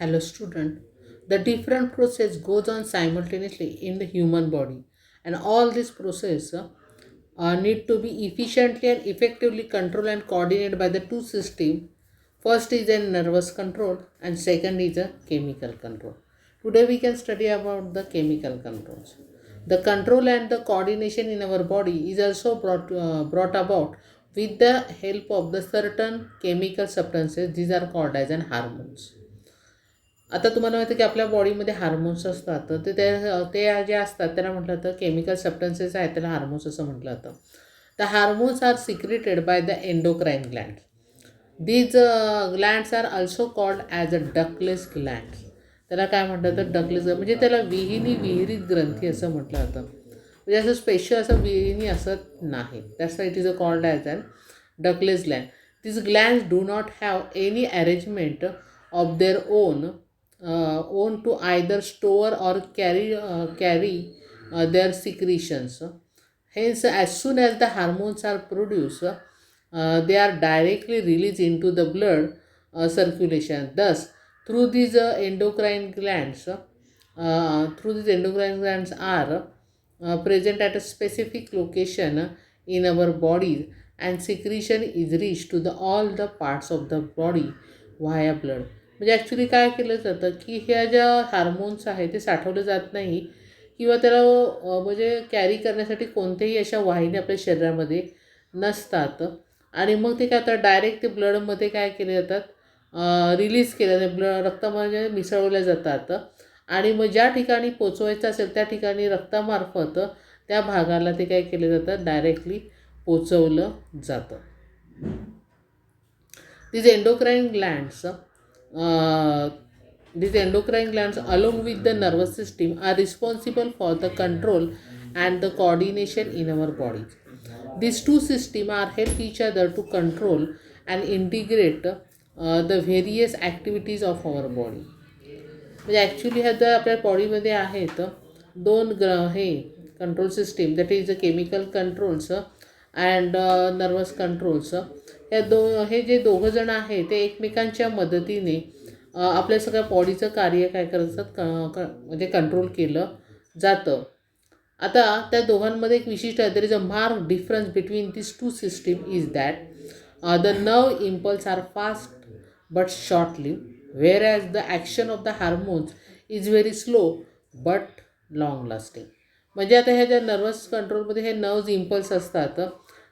Hello student. The different process goes on simultaneously in the human body, and all this process need to be efficiently and effectively controlled and coordinated by the two systems. First is a nervous control and second is a chemical control. Today we can study about the chemical controls. The control and the coordination in our body is also brought about with the help of the certain chemical substances. These are called as an hormones. आता तुम्हाला माहिती आहे की आपल्या बॉडीमध्ये hormones असतात, तर ते जे असतात त्याला म्हटलं जातं केमिकल सबस्टन्सेस आहेत, त्याला हार्मोन्स असं म्हटलं जातं. The hormones are secreted by the endocrine gland. These glands are also called as a ductless gland. त्याला काय म्हणतात तर डकलेस, म्हणजे त्याला विहिरीत ग्रंथी असं म्हटलं जातं. म्हणजे असं स्पेशल असं विहिनी असत नाही. That's why it is a called as an ductless gland. These glands do not have any arrangement of their own to either store or carry their secretions. Hence, as soon as the hormones are produced, they are directly released into the blood circulation. Thus, through these endocrine glands are present at a specific location in our bodies, and secretion is reached to all the parts of the body via blood. म्हणजे actually काय केलं जातं की ह्या ज्या hormones आहेत ते साठवले जात नाही, किंवा त्याला म्हणजे कॅरी करण्यासाठी कोणत्याही अशा वाहिन्या आपल्या शरीरामध्ये नसतात, आणि मग ते काय होतं डायरेक्ट ते ब्लडमध्ये काय केले जातात, रिलीज केले जातात, रक्तामध्ये मिसळवल्या जातात, आणि मग ज्या ठिकाणी पोचवायचं असेल त्या ठिकाणी रक्तामार्फत त्या भागाला ते काय केले जातं डायरेक्टली पोचवलं जातं. These endocrine glands, along with the nervous system, are responsible for the control and the coordination in our bodies. These two systems are help each other to control and integrate the various activities of our body. म्हणजे actually ह्या जर आपल्या बॉडीमध्ये आहेत दोन हे control system, that is the chemical controls and nervous controls. हे जे दोघं जण आहे ते एकमेकांच्या मदतीने आपल्या सगळ्या बॉडीचं कार्य काय करतात म्हणजे कंट्रोल केलं जातं. आता त्या दोघांमध्ये एक विशिष्ट आहे, there is a mark difference between this two system is that the nerve impulse are fast but short-lived, whereas the action of the hormones is very slow but long-lasting. म्हणजे आता ह्या ज्या नर्वस कंट्रोलमध्ये हे नर्व्स इम्पल्स असतात,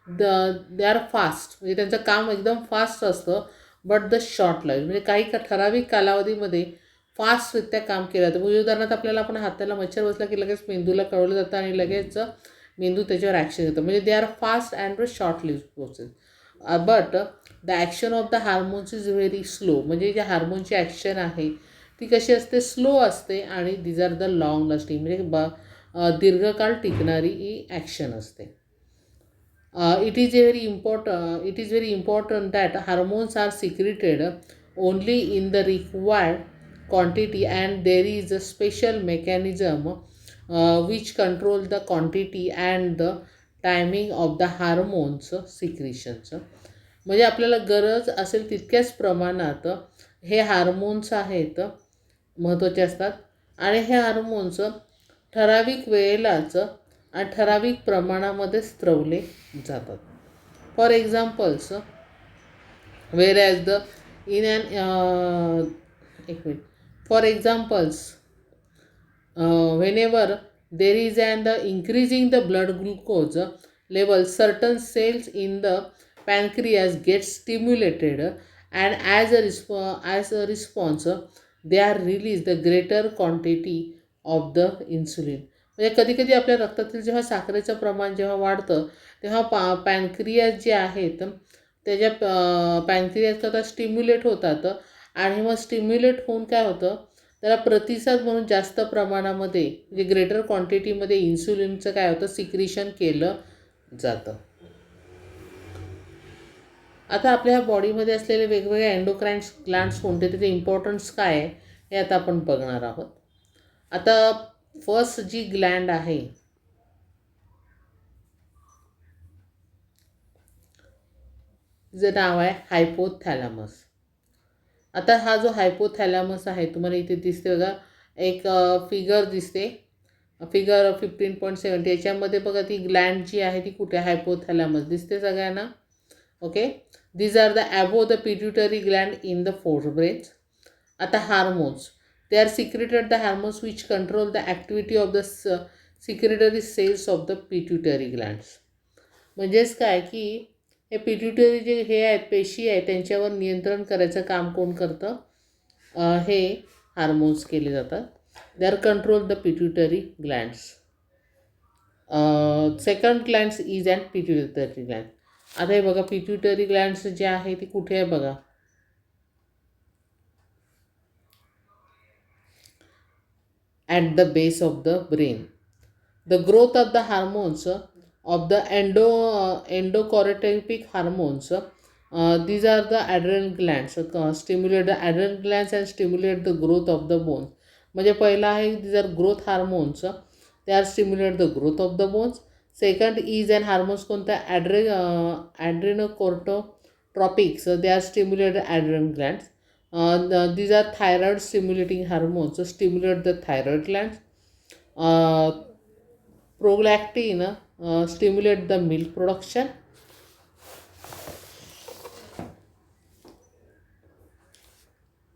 दे are fast, म्हणजे त्यांचं काम एकदम फास्ट असतं, बट द शॉर्ट लाईफ, म्हणजे काही ठराविक कालावधीमध्ये फास्टरित्या काम केलं जातं. म्हणजे उदाहरणार्थ आपल्याला आपण हाताला मच्छर बसला की लगेच मेंदूला कळवलं जातं आणि लगेच मेंदू त्याच्यावर ॲक्शन घेतो. म्हणजे they are fast and short live process. But the action of the hormones is very slow, म्हणजे जे हार्मोनची ॲक्शन आहे ती कशी असते, स्लो असते, आणि these are the long lasting, म्हणजे दीर्घकाळ टिकणारी ही ॲक्शन असते. It is very important that hormones are secreted only in the required quantity, and there is a special mechanism which control the quantity and the timing of the hormones secretions. म्हणजे आपल्याला गरज असेल तितक्याच प्रमाणात हे hormones आहेत महत्त्वाचे असतात, आणि हे हार्मोन्स ठराविक वेळेलाच आणि ठराविक प्रमाणामध्ये स्त्रवले जातात. For examples, where as the in an एक minute for examples, whenever there is an increasing the blood glucose level, certain cells in the pancreas get stimulated, and as a response they are released the greater quantity of the insulin. म्हणजे कधी कधी आपल्या रक्तातील जेव्हा साखरेचं प्रमाण जेव्हा वाढतं तेव्हा पॅनक्रियाज जे आहेत त्याच्या पॅनक्रियाज आता स्टिम्युलेट होतात, आणि मग स्टिम्युलेट होऊन काय होतं, त्याला प्रतिसाद म्हणून जास्त प्रमाणामध्ये म्हणजे ग्रेटर क्वांटिटीमध्ये इन्सुलिनचं काय होतं सिक्रिशन केलं जातं. आता आपल्या ह्या बॉडीमध्ये असलेले वेगवेगळे एंडोक्राइन ग्लँड्स कोणते, त्याचे इम्पॉर्टन्स काय आहे हे आता आपण बघणार आहोत. आता फर्स्ट जी ग्लँड आहे तिचं नाव आहे हायपोथॅलॅमस. आता हा जो हायपोथॅलॅमस आहे तुम्हाला इथे दिसते बघा, एक फिगर दिसते, फिगर 15.70. याच्यामध्ये बघा ती ग्लँड जी आहे ती कुठे, हायपोथॅलॅमस दिसते सगळ्यांना. Okay, these are the above the pituitary gland in the forebrain. आता hormones, they are secreted the hormones which control the activity of the secretory cells of the pituitary glands. म्हणजेच काय की हे पिट्युटरी जे हे आहेत, पेशी आहेत, त्यांच्यावर नियंत्रण करायचं काम कोण करतं, हे हार्मोन्स केले जातात. They are control the pituitary glands. Second glands is and pituitary Gland. आता हे बघा, पिट्युटरी ग्लँड्स जे आहे ती कुठे आहे बघा, at the base of the brain. The growth of the hormones of the endocorticotropic hormones, these are the adrenal glands, stimulate the adrenal glands and stimulate the growth of the bones. म्हणजे पहिला आहे, these are growth hormones, they are stimulate the growth of the bones. Second is an hormones कोणता, adrenocorticotropics, they are stimulate the adrenal glands. These are thyroid stimulating hormones, so stimulate the thyroid glands. Prolactin stimulate the milk production.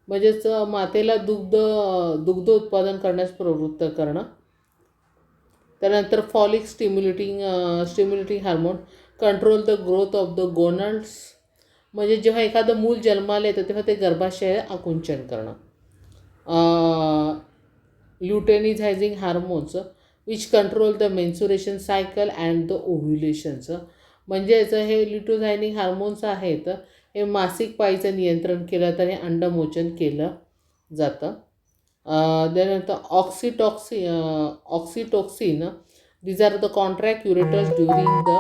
म्हणजेच मातेला दुग्ध उत्पादन करण्यास प्रवृत्त करणं. त्यानंतर follicle stimulating hormone control the growth of the gonads. म्हणजे जेव्हा एखादं मूल जन्माला येतं तेव्हा ते गर्भाशय आकुंचन करणं. Luteinizing hormones which control the menstruation cycle and the ovulations. म्हणजेच हे ल्युटोझायनिंग हार्मोन्स आहेत, हे मासिक पाळीचं नियंत्रण केलं तर हे अंडमोचन केलं जातं. त्यानंतर oxytocin, these are the contraculators during the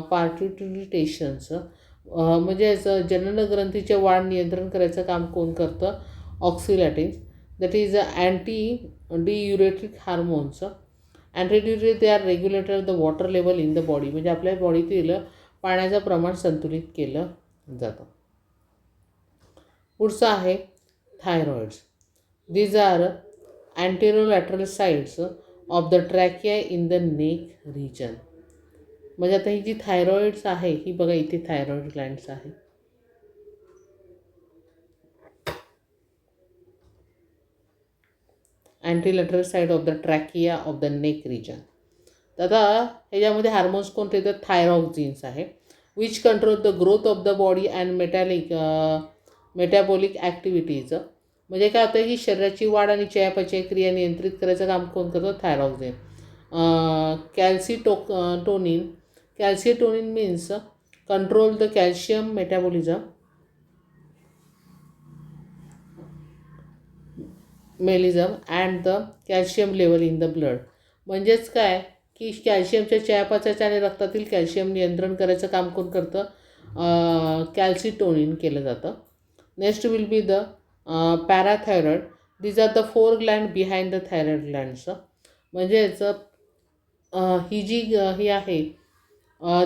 parturitions. म्हणजे जननग्रंथीचे वाढ नियंत्रण करायचं काम कोण करतं, oxytocins. That is anti diuretic hormones. Antidiuretic they are regulator the water level in the body. म्हणजे आपल्या बॉडीतील पाण्याचं प्रमाण संतुलित केलं जातं. पुढचं आहे thyroids. These are anterolateral sides of the trachea in the neck region. म्हणजे आता ही जी थायरॉइड्स आहे ही बघा, इथे थायरॉइड ग्लँड्स आहे. Anterolateral side of the trachea of the neck region. आता ह्याच्यामध्ये हार्मोन्स कोणते, तर थायरॉक्झिन्स आहे, which control the growth of the body and metabolic activities. म्हणजे काय होतं की शरीराची वाढ आणि चयापचय क्रिया नियंत्रित करायचं काम कोण करतं, thyroxin. Calcitonin means control the calcium metabolism and the calcium level in the blood. म्हणजेच काय की कॅल्शियमच्या चयापचयाचं आणि रक्तातील कॅल्शियम नियंत्रण करायचं काम कोण करतं, कॅल्सिटोनिन केलं जातं. Next will be the parathyroid. These are the 4 gland behind the thyroid glands. म्हणजेच ही जी ही आहे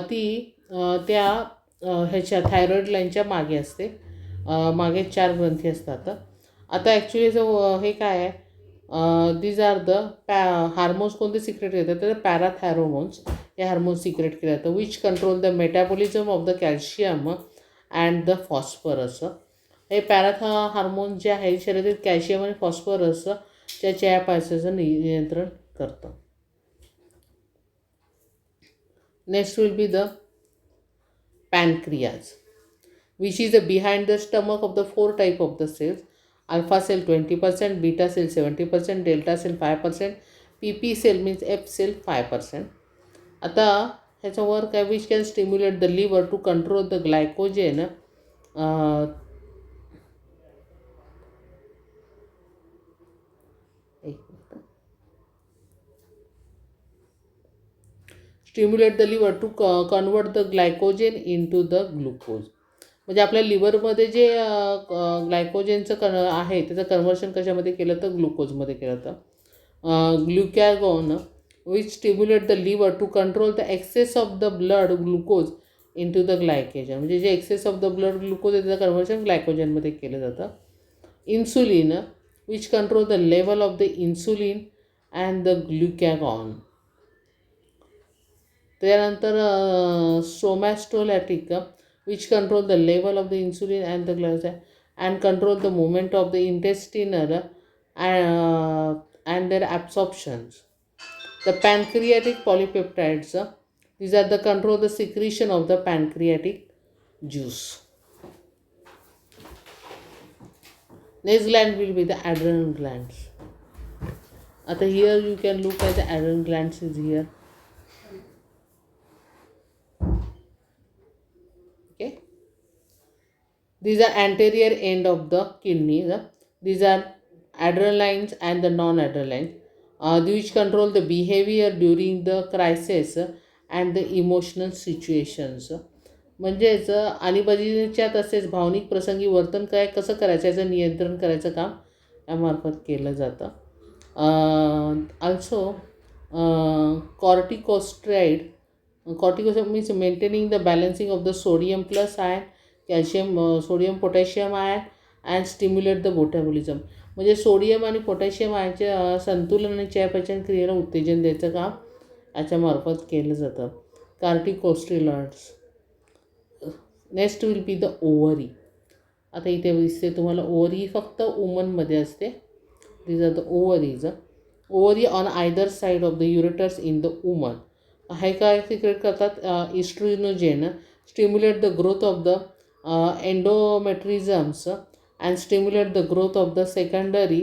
ती त्या ह्याच्या थायरॉइड ग्लँडच्या मागे असते. मागे 4 ग्रंथी असतात. आता ॲक्च्युली जो हे काय आहे, दीज आर द हार्मोन्स कोणते सिक्रेट येतात, तर पॅराथायरोमोन्स हे हार्मोन्स सिक्रेट केले जातं, which control the metabolism of the calcium and the phosphorus. हे हार्मोन जे आहे शरीरातील कॅल्शियम आणि फॉस्फरसच्या चयापचयाचं नियंत्रण करतं. Next will be the pancreas, which is behind the stomach of the 4 type of the cells: alpha cell 20%, beta cell 70%, delta cell 5%, pp cell means f cell 5%. आता ह्याचा work आहे, which can stimulate the liver to control the glycogen. Stimulate the liver to convert the glycogen into the glucose. म्हणजे आपल्या लिव्हरमध्ये जे ग्लायकोजेनचं आहे त्याचं conversion कशामध्ये केलं तर ग्लुकोजमध्ये केलं जातं. Glucagon which stimulate the liver to control the excess of the blood glucose into the glycogen. म्हणजे जे excess of the blood glucose आहे त्याचं कन्व्हर्शन ग्लायकोजनमध्ये केलं जातं. Insulin which control the level of the insulin and the glucagon. त्यानंतर somatostatin which control the level of the insulin and the glycogen and control the movement of the intestinal and their absorptions. The pancreatic polypeptides, these are the control the secretion of the pancreatic juice. Next gland will be the adrenal glands. Here you can look at the adrenal glands is here. Okay. These are anterior end of the kidney. These are adrenalines and the non-adrenalines, which control the behavior during the crisis and the emotional situations. म्हणजेच आणीबाणीच्या तसेच भावनिक प्रसंगी वर्तन कसं करायचं याचं नियंत्रण करायचं काम यामार्फत केलं जातं. Also corticosteroid means maintaining the balancing of the sodium plus ion, calcium, sodium potassium ion and stimulate the metabolism. म्हणजे सोडियम आणि पोटॅशियम आयनचे संतुलन आणि चयापचय क्रियेला उत्तेजन द्यायचं काम याच्यामार्फत केलं जातं. Corticosteroids. Next will be the ovary. आता इथे दिसते तुम्हाला ओव्हरी फक्त वुमनमध्ये असते. These are the ovaries. Ovary on either side of the ureters in the woman. हे काय सिक्रेट करतात? Estrogen stimulate the growth of the endometriums and stimulate the growth of the secondary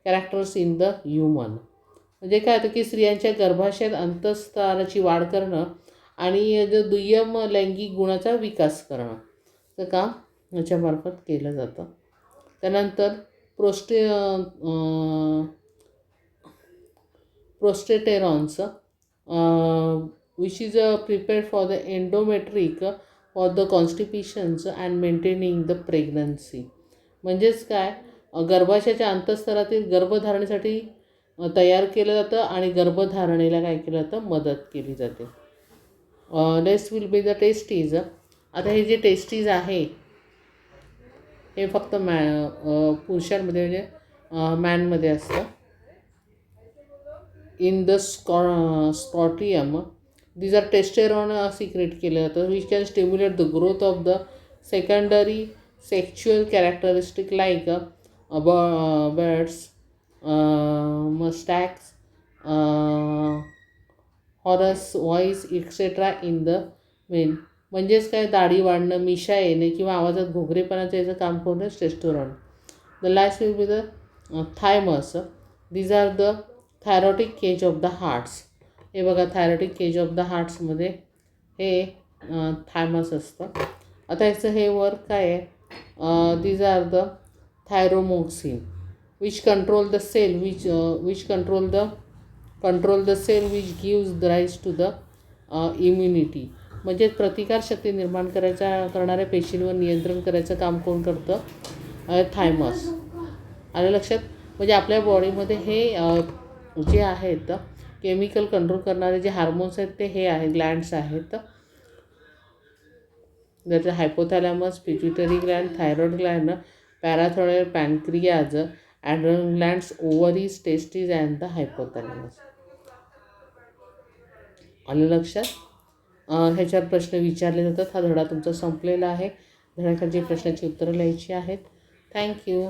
characters in the human. म्हणजे काय होतं की स्त्रियांच्या गर्भाशयात अंतःस्थानाची वाढ करणं आणि दुय्यम लैंगिक गुणाचा विकास करणं तर काम याच्यामार्फत केलं जातं. त्यानंतर progesterones which is prepared for the endometric for the constipations and maintaining the pregnancy. म्हणजेच काय, गर्भाशयाच्या अंतःस्थरातील गर्भधारणेसाठी तयार केलं जातं आणि गर्भधारणेला काय केलं जातं, मदत केली जाते. Next will be the testes. आता हे जे टेस्टीज आहे हे फक्त पुरुषांमध्ये म्हणजे मॅनमध्ये असतं. In the scrotum these are testosterone secrete केलं जातं which can stimulate the growth of the secondary sexual characteristic like beards, moustaches, hairs, voice etcetera in the men. म्हणजेच काय, दाढी वाढणं, मिशा येणे किंवा आवाजात घोगरेपणाचं याचं काम करणं testosterone. The last will be the thymus. These are the thoracic cage of the hearts. हे बघा, थायरॉटिक केज ऑफ द हार्ट्समध्ये हे थायमस असतं. आता याचं हे वर्क काय आहे, these are the thyromoxin which control the cell which control the cell which gives rise to the immunity. म्हणजे प्रतिकारशक्ती निर्माण करणाऱ्या पेशींवर नियंत्रण करायचं काम कोण करतं, थायमस. आलं लक्षात? म्हणजे आपल्या बॉडीमध्ये हे जे आहेत केमिकल कंट्रोल करणारे जे हार्मोन्स आहेत ते हे आहेत, ग्लँड्स आहेत. That is hypothalamus, pituitary gland, thyroid gland, parathyroid, pancreas, adrenal glands, ovaries, testes and the hypothalamus. आलं लक्षात? ह्याच्यावर प्रश्न विचारले जातात. हा धडा तुमचा संपलेला आहे. धड्याखालची प्रश्नाची उत्तरं लिहायची आहेत. थँक्यू.